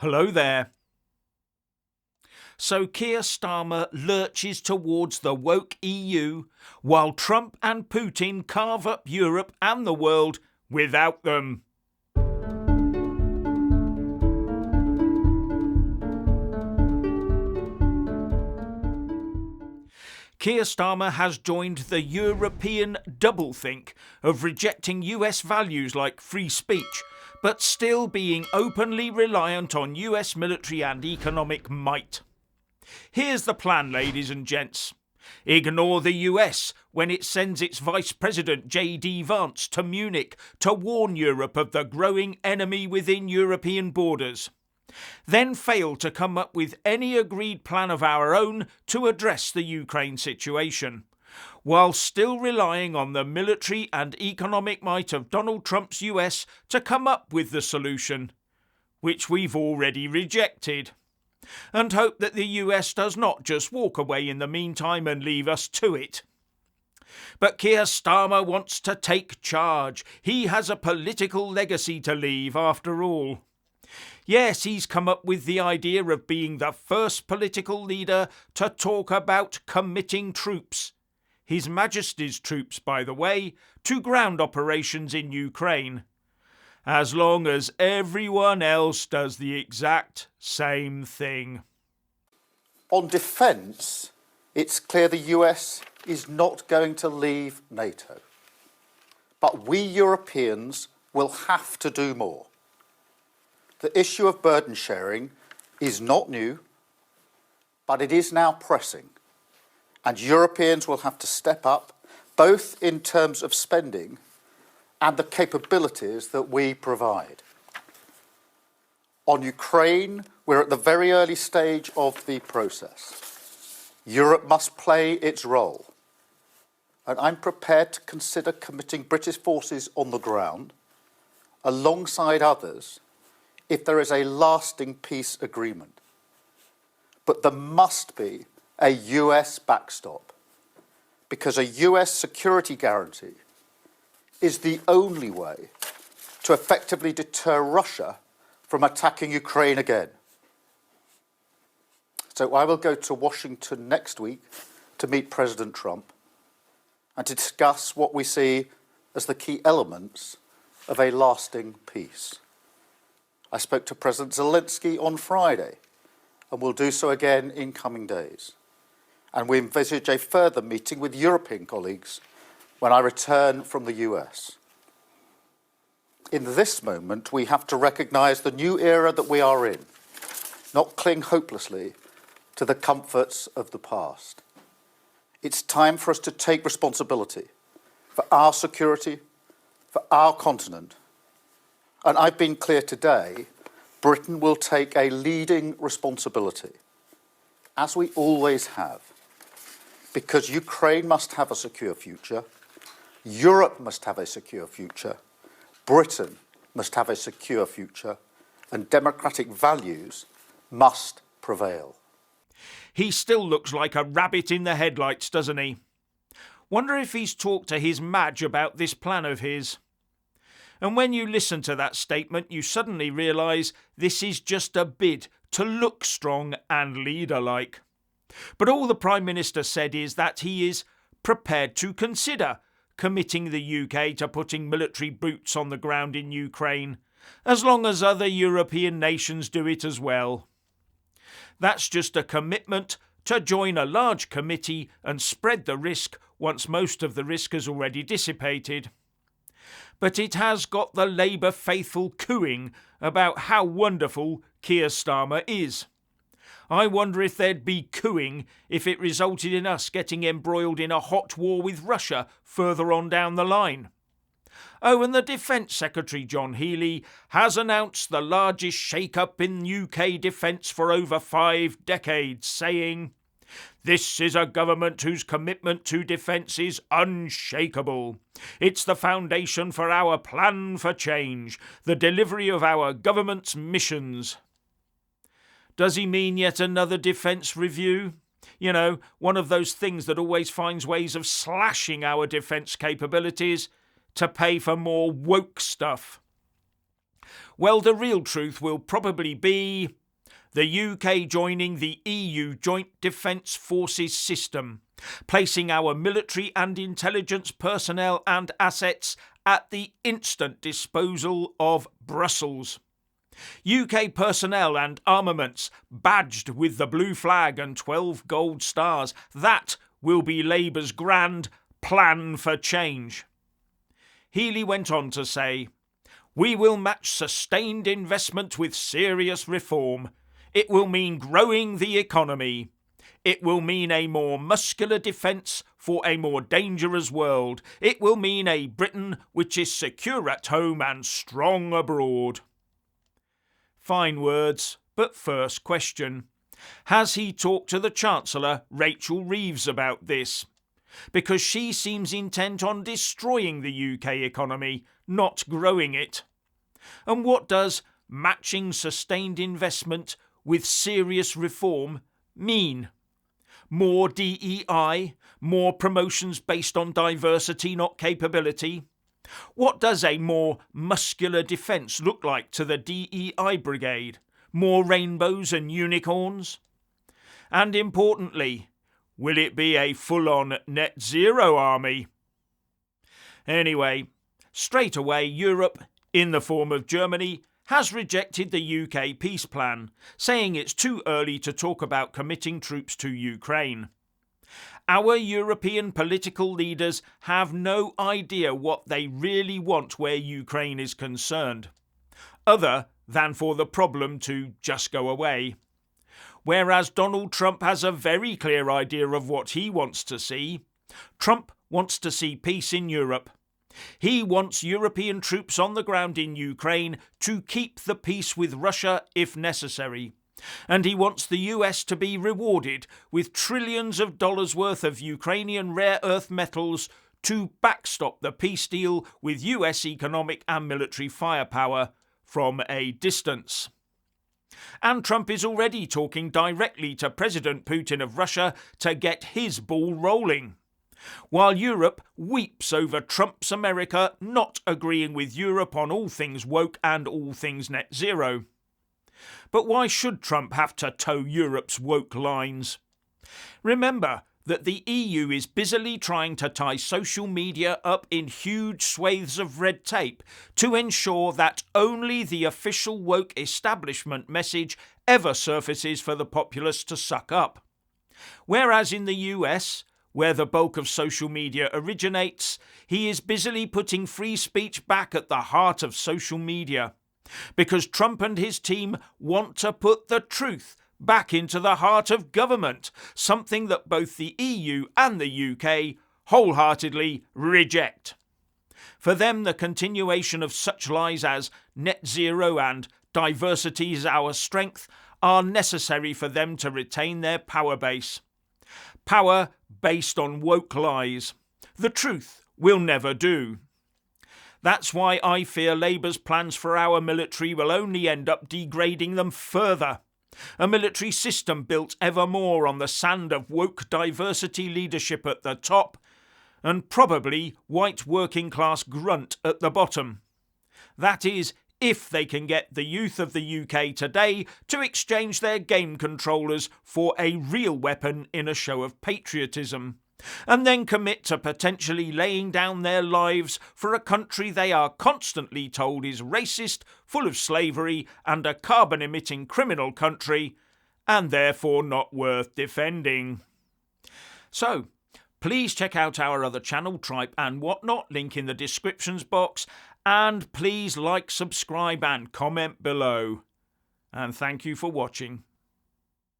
Hello there. So Keir Starmer lurches towards the woke EU while Trump and Putin carve up Europe and the world without them. Keir Starmer has joined the European doublethink of rejecting US values like free speech, but still being openly reliant on US military and economic might. Here's the plan, ladies and gents. Ignore the US when it sends its Vice President J.D. Vance to Munich to warn Europe of the growing enemy within European borders. Then fail to come up with any agreed plan of our own to address the Ukraine situation, while still relying on the military and economic might of Donald Trump's US to come up with the solution, which we've already rejected, and hope that the US does not just walk away in the meantime and leave us to it. But Keir Starmer wants to take charge. He has a political legacy to leave after all. Yes, he's come up with the idea of being the first political leader to talk about committing troops, His Majesty's troops, by the way, to ground operations in Ukraine, as long as everyone else does the exact same thing. On defence, it's clear the US is not going to leave NATO. But we Europeans will have to do more. The issue of burden sharing is not new, but it is now pressing, and Europeans will have to step up, both in terms of spending and the capabilities that we provide. On Ukraine, we're at the very early stage of the process. Europe must play its role, and I'm prepared to consider committing British forces on the ground alongside others if there is a lasting peace agreement. But there must be a US backstop, because a US security guarantee is the only way to effectively deter Russia from attacking Ukraine again. So I will go to Washington next week to meet President Trump and to discuss what we see as the key elements of a lasting peace. I spoke to President Zelensky on Friday and will do so again in coming days. And we envisage a further meeting with European colleagues when I return from the US. In this moment, we have to recognise the new era that we are in, not cling hopelessly to the comforts of the past. It's time for us to take responsibility for our security, for our continent. And I've been clear today, Britain will take a leading responsibility, as we always have, because Ukraine must have a secure future, Europe must have a secure future, Britain must have a secure future, and democratic values must prevail. He still looks like a rabbit in the headlights, doesn't he? Wonder if he's talked to his Madge about this plan of his. And when you listen to that statement, you suddenly realise this is just a bid to look strong and leader-like. But all the Prime Minister said is that he is prepared to consider committing the UK to putting military boots on the ground in Ukraine, as long as other European nations do it as well. That's just a commitment to join a large committee and spread the risk once most of the risk has already dissipated. But it has got the Labour faithful cooing about how wonderful Keir Starmer is. I wonder if they'd be cooing if it resulted in us getting embroiled in a hot war with Russia further on down the line. Oh, and the Defence Secretary John Healey has announced the largest shakeup in UK defence for over 5 decades, saying, "This is a government whose commitment to defence is unshakable. It's the foundation for our plan for change, the delivery of our government's missions." Does he mean yet another defence review? You know, one of those things that always finds ways of slashing our defence capabilities to pay for more woke stuff. Well, the real truth will probably be the UK joining the EU Joint Defence Forces system, placing our military and intelligence personnel and assets at the instant disposal of Brussels. UK personnel and armaments badged with the blue flag and 12 gold stars. That will be Labour's grand plan for change. Healey went on to say, "We will match sustained investment with serious reform. It will mean growing the economy. It will mean a more muscular defence for a more dangerous world. It will mean a Britain which is secure at home and strong abroad." Fine words, but first question. Has he talked to the Chancellor, Rachel Reeves, about this? Because she seems intent on destroying the UK economy, not growing it. And what does matching sustained investment with serious reform mean? More DEI, more promotions based on diversity, not capability? What does a more muscular defence look like to the DEI brigade? More rainbows and unicorns? And importantly, will it be a full-on net zero army? Anyway, straight away Europe, in the form of Germany, has rejected the UK peace plan, saying it's too early to talk about committing troops to Ukraine. Our European political leaders have no idea what they really want where Ukraine is concerned, other than for the problem to just go away. Whereas Donald Trump has a very clear idea of what he wants to see. Trump wants to see peace in Europe. He wants European troops on the ground in Ukraine to keep the peace with Russia if necessary. And he wants the US to be rewarded with trillions of dollars worth of Ukrainian rare earth metals to backstop the peace deal with US economic and military firepower from a distance. And Trump is already talking directly to President Putin of Russia to get his ball rolling. While Europe weeps over Trump's America not agreeing with Europe on all things woke and all things net zero. But why should Trump have to toe Europe's woke lines? Remember that the EU is busily trying to tie social media up in huge swathes of red tape to ensure that only the official woke establishment message ever surfaces for the populace to suck up. Whereas in the US, where the bulk of social media originates, he is busily putting free speech back at the heart of social media. Because Trump and his team want to put the truth back into the heart of government, something that both the EU and the UK wholeheartedly reject. For them, the continuation of such lies as net zero and diversity is our strength are necessary for them to retain their power base. Power based on woke lies. The truth will never do. That's why I fear Labour's plans for our military will only end up degrading them further. A military system built ever more on the sand of woke diversity leadership at the top, and probably white working class grunt at the bottom. That is, if they can get the youth of the UK today to exchange their game controllers for a real weapon in a show of patriotism, and then commit to potentially laying down their lives for a country they are constantly told is racist, full of slavery, and a carbon-emitting criminal country, and therefore not worth defending. So, please check out our other channel, Tripe and Whatnot, link in the descriptions box, and please like, subscribe and comment below. And thank you for watching.